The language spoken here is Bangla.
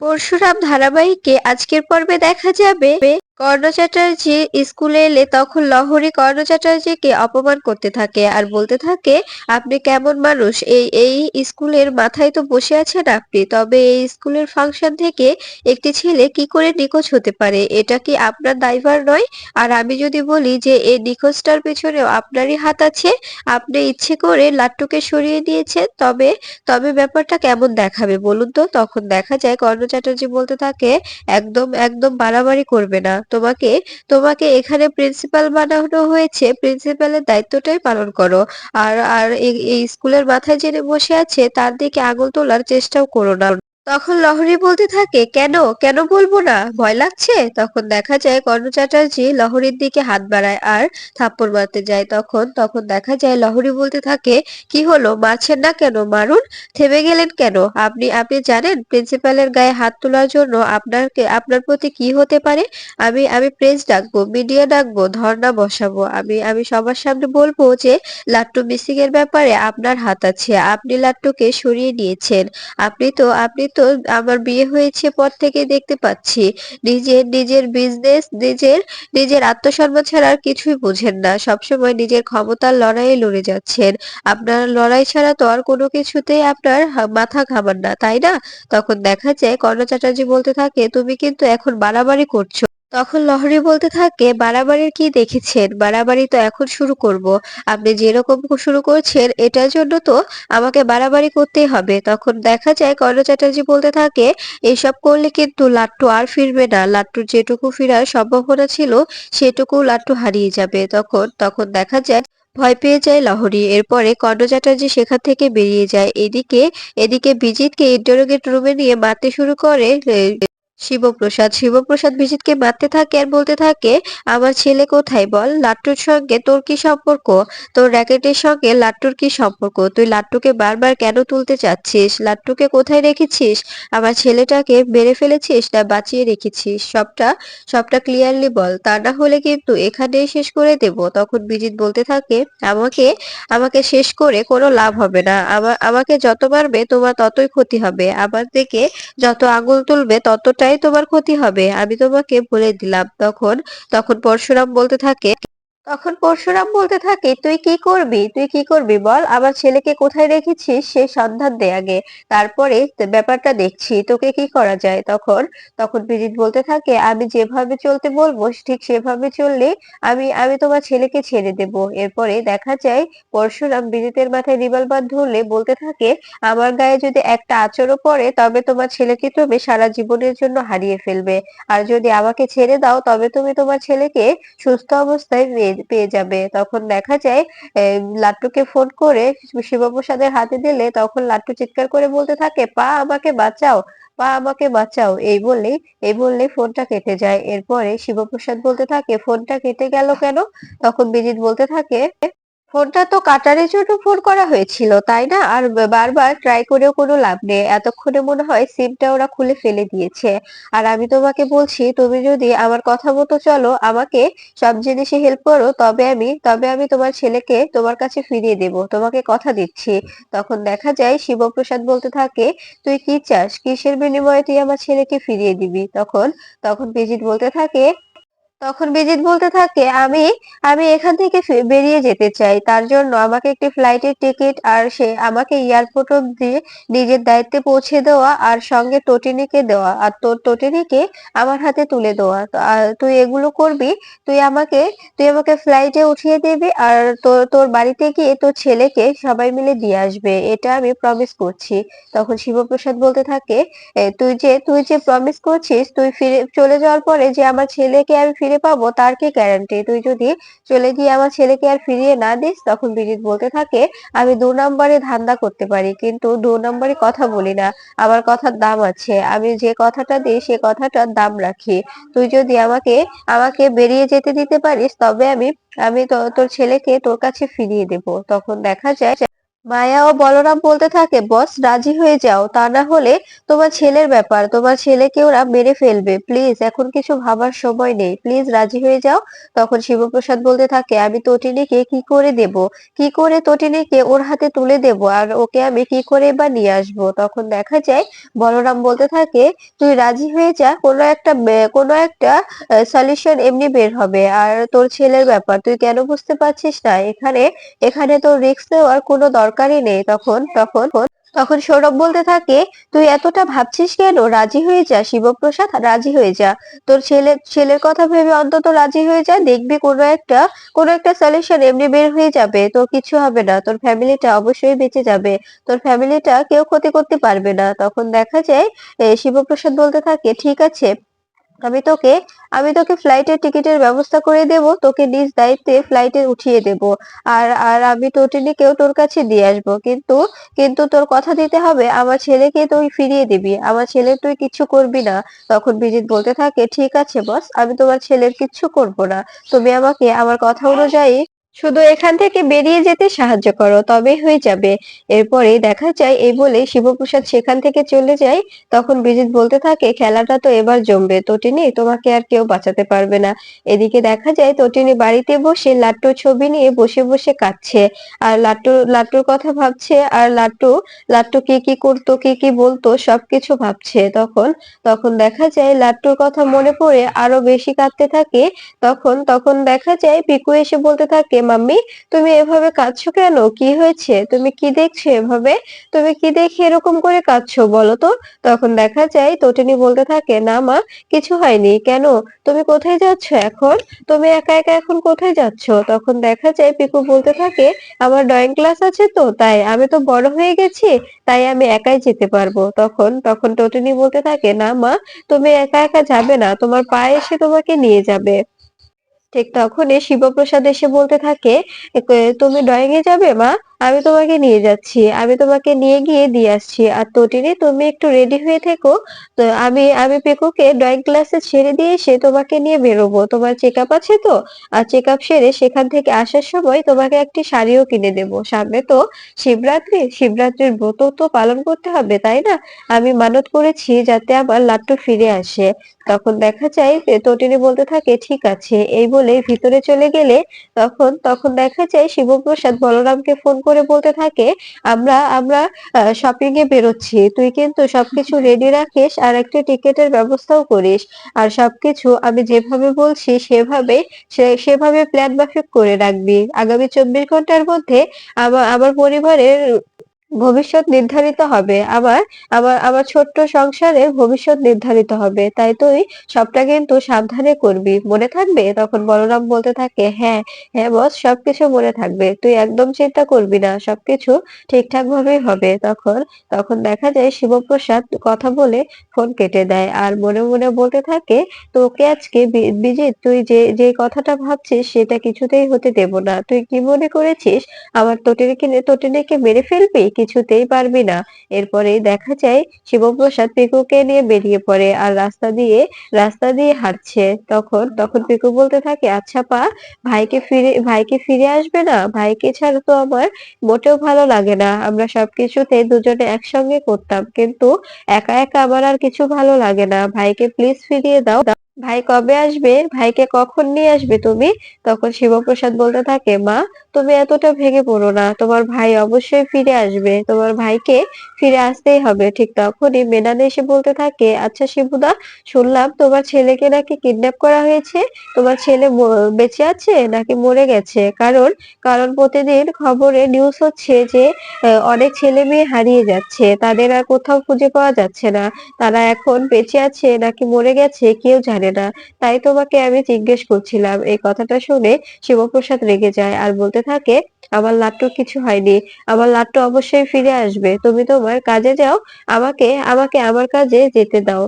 পরশুরাম ধারাবাহিকে আজকের পর্বে দেখা যাবে কর্ণ চ্যাটার্জি স্কুলে এলে তখন লহরী কর্ণ চ্যাটার্জিকে অপমান করতে থাকে আর বলতে থাকে, আপনি কেমন মানুষ, এই এই স্কুলের মাথায় তো বসে আছেন আপনি, তবে এই স্কুলের ফাংশন থেকে একটি ছেলে কি করে নিখোঁজ হতে পারে, এটা কি আপনার দায়ভার নয়? আর আমি যদি বলি যে এই নিখোঁজটার পেছনেও আপনারই হাত আছে, আপনি ইচ্ছে করে লাট্টুকে সরিয়ে দিয়েছেন, তবে তবে ব্যাপারটা কেমন দেখাবে বলুন তো? তখন দেখা যায় কর্ণ চ্যাটার্জি বলতে থাকে, একদম একদম বাড়াবাড়ি করবে না, তোমাকে তোমাকে এখানে প্রিন্সিপাল বানানো হয়েছে, প্রিন্সিপালের দায়িত্বটাই পালন করো। আর আর এই স্কুলের মাথায় যে বসে আছে তার দিকে আঙুল তোলার চেষ্টাও করো না। তখন লহরী বলতে থাকে, কেন কেন বলবো না, ভয় লাগছে? তখন দেখা যায় কর্ণ চ্যাটার্জি লহরীর দিকে হাত বাড়ায় আর থাপ্পড় মারতে যায়। তখন তখন দেখা যায় লহরী বলতে থাকে, কি হলো, মারছেন না কেন, মারুন। থেমে গেলেন কেন? আপনি আপনি জানেন প্রিন্সিপালের গায়ে হাত তোলার জন্য আপনার প্রতি কি হতে পারে? আমি আমি প্রেস ডাকবো, মিডিয়া ডাকবো, ধর্ণা বসাবো, আমি সবার সামনে বলবো যে লাট্টু মিসিং এর ব্যাপারে আপনার হাত আছে, আপনি লাট্টুকে সরিয়ে নিয়েছেন। আপনি তো আমার বিয়ে হয়েছে পর থেকে দেখতে পাচ্ছি, নিজের নিজের বিজনেস, নিজের নিজের আত্মসম্মান ছাড়া আর কিছুই বোঝেন না, সবসময় নিজের ক্ষমতার লড়াইয়ে লড়ে যাচ্ছেন। আপনার লড়াই ছাড়া তো আর কোনো কিছুতেই আপনার মাথা ঘামান না, তাই না? তখন দেখা যায় কর্ণ চ্যাটার্জি বলতে থাকে, তুমি কিন্তু এখন বাড়াবাড়ি করছো। তখন লহরী বলতে থাকে, বাড়াবাড়ির কি দেখেছেন, বাড়াবাড়ি তো এখন শুরু করব। আপনি যেরকম শুরু করছেন এটার জন্য তো আমাকে বাড়াবাড়ি করতেই হবে। তখন দেখা যায় কর্ণ চ্যাটার্জি বলতে থাকে, এসব করলে কিন্তু লাট্টু আর ফিরবে না, লাট্টুর যেটুকু ফেরার সম্ভাবনা ছিল সেটুকু লাট্টু হারিয়ে যাবে। তখন তখন দেখা যায় ভয় পেয়ে যায় লহরী। এরপরে কর্ণ চ্যাটার্জি সেখান থেকে বেরিয়ে যায়। এদিকে এদিকে বিজিতকে ইন্টারোগেট রুমে নিয়ে মারতে শুরু করে শিবপ্রসাদ বিজিতকে মারতে থাকে আর বলতে থাকে, আমার ছেলে কোথায় বল, লাট্টুর সঙ্গে তোর কি সম্পর্ক, তোর র্যাকেটের সঙ্গে লাট্টুর কি সম্পর্ক, তুই লাট্টুকে বারবার কেন তুলতে চাচ্ছিস, লাট্টুকে কোথায় রেখেছিস, আমার ছেলেটাকে মেরে ফেলেছিস না বাঁচিয়ে রেখেছিস, সবটা সবটা ক্লিয়ারলি বল, তা না হলে কিন্তু এখানেই শেষ করে দেব। তখন বিজিত বলতে থাকে, আমাকে আমাকে শেষ করে কোনো লাভ হবে না, আমাকে যত মারবে তোমার ততই ক্ষতি হবে, আমার দিকে যত আঙুল তুলবে ততটাই তোমার ক্ষতি হবে, আমি তোমাকে বলে দিলাম। তখন তখন পরশুরাম বলতে থাকে, তুই কি করবি বল, আমার ছেলেকে কোথায় রেখেছিস সে সন্ধান দে আগে, তারপরে ব্যাপারটা দেখছি তোকে কি করা যায়। তখন তখন বিজিত বলতে থাকে, আমি যেভাবে চলতে বলবো ঠিক সেভাবে চললে আমি আমি তোমার ছেলেকে ছেড়ে দেব। এরপরে দেখা যায় পরশুরাম বিজিতের মাথায় রিভলভার ধরলে বলতে থাকে, আমার গায়ে যদি একটা আঁচড়ও পড়ে তবে তোমার ছেলেকে তুমি সারা জীবনের জন্য হারিয়ে ফেলবে, আর যদি আমাকে ছেড়ে দাও তবে তুমি তোমার ছেলেকে সুস্থ অবস্থায় পেয়ে যাবে। তখন দেখা যায় লাট্টুকে ফোন করে শিবপ্রসাদের হাতে দিলে তখন লাট্টু চিৎকার করে বলতে থাকে, পা আমাকে বাঁচাও, পা আমাকে বাঁচাও, এই বললেই ফোনটা কেটে যায়। এরপরে শিবপ্রসাদ বলতে থাকে, ফোনটা কেটে গেল কেন? তখন বিজিত বলতে থাকে, ফোনটা তো কাটারের জন্য ফোন করা হয়েছিল তাই না, আর বারবার ট্রাই করেও কোনো লাভ নেই, এতক্ষণে মনে হয় সিমটা ওরা খুলে ফেলে দিয়েছে। আর আমি তোমাকে বলছি, তুমি যদি আমার কথা মতো চলো, আমাকে সব জিনিসে হেল্প করো, তবে আমি তোমার ছেলেকে তোমার কাছে ফিরিয়ে দেব, তোমাকে কথা দিচ্ছি। তখন দেখা যায় শিবপ্রসাদ বলতে থাকে, তুই কি চাস, কিসের বিনিময়ে তুই আমার ছেলেকে ফিরিয়ে দিবি? তখন তখন বিজিত বলতে থাকে তখন বিজিত বলতে থাকে, আমি আমি এখান থেকে বেরিয়ে যেতে চাই, তার জন্য আমাকে একটি ফ্লাইটের টিকিট আর সে আমাকে এয়ারপোর্ট অব্দি নিজের দায়িত্বে পৌঁছে দেওয়া আর সঙ্গে টটিনিকে দেওয়া আর তোর টটিনিকে আমার হাতে তুলে দেওয়া। আর তুই এগুলো করবি, তুই আমাকে ফ্লাইটে উঠিয়ে দিবি আর তোর তোর বাড়িতে গিয়ে তোর ছেলেকে সবাই মিলে দিয়ে আসবে, এটা আমি প্রমিস করছি। তখন শিবপ্রসাদ বলতে থাকে, তুই যে প্রমিস করছিস, তুই ফিরে চলে যাওয়ার পরে যে আমার ছেলেকে আমি ফিরে পাবো তার কি গ্যারান্টি, তুই যদি চলে গিয়ে আমার ছেলেকে আর ফিরিয়ে না দিস? তখন বিজিত বলতে থাকে, আমি 2 নম্বরে ধান্দা করতে পারি কিন্তু 2 নম্বরে কথা বলি না, আমার কথার দাম আছে, আমি যে কথাটা দিই সে কথাটার দাম রাখি। তুই যদি আমাকে আমাকে বেরিয়ে যেতে দিতে পারিস তবে আমি আমি তোর ছেলেকে তোর কাছে ফিরিয়ে দেব। তখন দেখা যায় মায়া ও বলরাম বলতে থাকে, বস রাজি হয়ে যাও, তা না হলে তোমার ছেলের ব্যাপার, তোমার ছেলেকে ওরা মেরে ফেলবে, প্লিজ এখন কিছু ভাবার সময় নেই, প্লিজ রাজি হয়ে যাও। তখন শিবপ্রসাদ বলতে থাকে, আমি তটিনীকে কি করে দেব, কি করে তটিনীকে ওর হাতে তুলে দেব, আর ওকে আমি কি করে বা নিয়ে আসবো। তখন দেখা যায় বলরাম বলতে থাকে, তুই রাজি হয়ে যা, কোনো একটা সলিউশন এমনি বের হবে, আর তোর ছেলের ব্যাপার তুই কেন বুঝতে পারছিস না, এখানে এখানে তো রিস্ক নেওয়ার কোনো দরকারই নেই। তখন তখন তখন সৌরভ বলতে থাকে, তুই এতটা ভাবছিস কেন, রাজি হয়ে যা শিবপ্রসাদ, রাজি হয়ে যা, তোর ছেলের কথা ভেবে অন্তত রাজি হয়ে যা, দেখবি কোনো একটা সলিউশন এমনি বের হয়ে যাবে, তোর কিছু হবে না, তোর ফ্যামিলিটা অবশ্যই বেঁচে যাবে, তোর ফ্যামিলিটা কেউ ক্ষতি করতে পারবে না। তখন দেখা যায় শিবপ্রসাদ বলতে থাকে, ঠিক আছে, আমি তোকে আমি তোকে ফ্লাইটের টিকিটের ব্যবস্থা করে দেব, তোকে নিজ দায়িত্বে ফ্লাইটে উঠিয়ে দেব, আর আর আমি তটিনীকেও তোর কাছে দিয়ে আসবো, কিন্তু কিন্তু তোর কথা দিতে হবে, আমার ছেলেকে তুই ফিরিয়ে দিবি, আমার ছেলের তুই কিচ্ছু করবি না। তখন বিজিত বলতে থাকে, ঠিক আছে বস, আমি তোমার ছেলের কিচ্ছু করব না, তুমি আমাকে আমার কথা অনুযায়ী শুধু এখান থেকে বেরিয়ে যেতে সাহায্য করো, তবেই হয়ে যাবে। এরপরে দেখা যায় এই বলে শিবপ্রসাদ সেখান থেকে চলে যায়। তখন বিজিত বলতে থাকে, খেলাটা তো এবার জমবে তটিনী, তোমাকে আর কেউ বাঁচাতে পারবে না। এদিকে দেখা যায় তটিনী বাড়িতে বসে লাট্টুর ছবি নিয়ে বসে বসে কাঁদছে, আর লাট্টুর কথা ভাবছে, আর লাট্টু লাট্টু কি কি করতো, কি কি বলতো, সবকিছু ভাবছে। তখন তখন দেখা যায় লাট্টুর কথা মনে পড়ে আরো বেশি কাঁদতে থাকে। তখন তখন দেখা যায় পিকু এসে বলতে থাকে, মাম্মি তুমি এভাবে কাঁদছো কেন, কি হয়েছে, তুমি কি দেখছো এভাবে, তুমি কি দেখে এরকম করে কাঁদছো বলো তো। তখন দেখা যায় তটিনী বলতে থাকে, না মা, কিছু হয়নি, কেন, তুমি কোথায় যাচ্ছ এখন, তুমি একা একা এখন কোথায় যাচ্ছ। তখন দেখা যায় পিকু বলতে থাকে, আমার ড্রয়িং ক্লাস আছে, তো তাই, আমি তো বড় হয়ে গেছি, তাই আমি একাই যেতে পারবো। তখন তখন টটিনি বলতে থাকে, না মা, তুমি একা একা যাবে না, তোমার পা এসে তোমাকে নিয়ে যাবে। ঠিক তখনই শিবপ্রসাদ এসে বলতে থাকে, তুমি ড্রয়িং এ যাবে মা, আমি তোমাকে নিয়ে যাচ্ছি, আমি তোমাকে নিয়ে গিয়ে দিয়ে আসছি, আর তটিনী তুমি একটু রেডি হয়ে থেকো। তো আমি আমি পিকুকে ড্রয়িং ক্লাসে ছেড়ে দিয়ে এসে তোমাকে নিয়ে বেরোবো, তোমার চেক আপ আছে তো, আর চেক আপ সেরে সেখান থেকে আসার সময় তোমাকে একটি শাড়িও কিনে দেবো, সামনে তো শিবরাত্রির ব্রত তো পালন করতে হবে তাই না, আমি মানত করেছি যাতে আমার লাট্টু ফিরে আসে। তখন দেখা যায় যে তটিনী বলতে থাকে, ঠিক আছে, এই বলে ভিতরে চলে গেলে তখন তখন দেখা যায় শিবপ্রসাদ বলরামকে ফোন করে বলতে থাকে, আমরা আমরা শপিং এ বেরোচ্ছি, তুই কিন্তু সবকিছু রেডি রাখিস, আর একটা টিকেটের ব্যবস্থাও করিস, আর সবকিছু আমি যেভাবে বলছি সেভাবে প্ল্যান মাফিক করে রাখবি, আগামী 24 ঘন্টার মধ্যে আমার পরিবারের ভবিষ্যৎ নির্ধারিত হবে, আমার আমার আমার ছোট্ট সংসারের ভবিষ্যৎ নির্ধারিত হবে, তাই তুই সবটা কিন্তু সাবধানে করবি, মনে থাকবে। তখন বলরাম বলতে থাকে, হ্যাঁ হ্যাঁ বস, সবকিছু মনে থাকবে, তুই একদম চিন্তা করবি না, সবকিছু ঠিকঠাক ভাবেই হবে। তখন তখন দেখা যায় শিবপ্রসাদ কথা বলে ফোন কেটে দেয়, আর মনে মনে বলতে থাকে, তোকে আজকে বিজিত, তুই যে যে কথাটা ভাবছিস সেটা কিছুতেই হতে দেব না, তুই কি মনে করেছিস আমার তটিনীকে মেরে ফেলবি, কিছুতেই পারবি না। এরপরে দেখা যায় শিবপ্রসাদ পিকুকে নিয়ে বেরিয়ে পড়ে, আর রাস্তা দিয়ে হাঁটছে। তখন তখন পিকু বলতে থাকে, আচ্ছা পা, ভাইকে ফিরে আসবে না, ভাইকে ছাড়া তো আমার মোটেও ভালো লাগে না, আমরা সবকিছুতে দুজনে একসঙ্গে করতাম, কিন্তু একা একা আমার আর কিছু ভালো লাগে না, ভাইকে প্লিজ ফিরিয়ে দাও। ভাই কবে আসবে, ভাইকে কখন নিয়ে আসবে তুমি। তখন শিবপ্রসাদ বলতে থাকে, মা তুমি এতটা ভেঙে পড়ো না, তোমার ভাই অবশ্যই ফিরে আসবে, তোমার ভাইকে ফিরে আসতেই হবে। ঠিক তখনই মেনান এসে বলতে থাকে, আচ্ছা শিবুদা, শুনলাম তোমার ছেলেকে নাকি কিডন্যাপ করা হয়েছে, তোমার ছেলে বেঁচে আছে নাকি মরে গেছে, কারণ কারণ প্রতিদিন খবরে নিউজ হচ্ছে যে অনেক ছেলে মেয়ে হারিয়ে যাচ্ছে, তাদের আর কোথাও খুঁজে পাওয়া যাচ্ছে না, তারা এখন বেঁচে আছে নাকি মরে গেছে কেউ জানে না, তাই তোমাকে আমি জিজ্ঞেস করছিলাম। এই কথাটা শুনে শিবপ্রসাদ রেগে যায়, আর বলতে থাকে, আমার লাট্টুর কিছু হয়নি, আমার লাট্টু অবশ্যই ফিরে আসবে, তুমি তোমার কাজে যাও, আমাকে আমাকে আমার কাজে যেতে দাও।